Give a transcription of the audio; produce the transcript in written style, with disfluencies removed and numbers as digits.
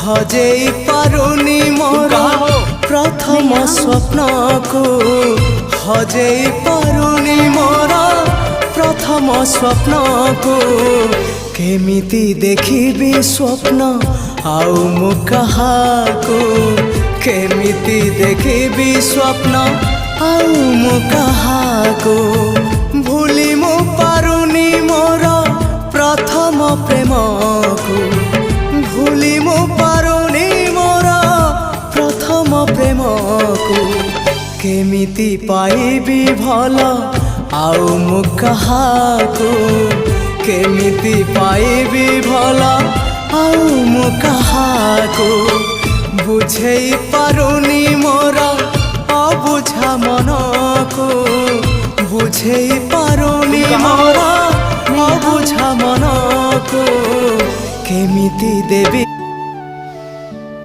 हजेई पारुनी मोर प्रथम स्वप्न को हजेई पारुनी मोर प्रथम स्वप्न को केमिति देखिबी स्वप्न आउ मु कहाको केमिति देखिबी स्वप्न आउ मु कहाको भूली मु पारुनी मोर प्रथम प्रेम को भूली मु पारुनी मोर प्रथम प्रेम को केमिति पाइबी भल आउ मु कहाको केमिति पाइबी भल आउ मु कहाको बुझेई पारुनी मोर अबुझा मन को बुझेई पारुनी मोर अबुझा मन को केमिति देवी।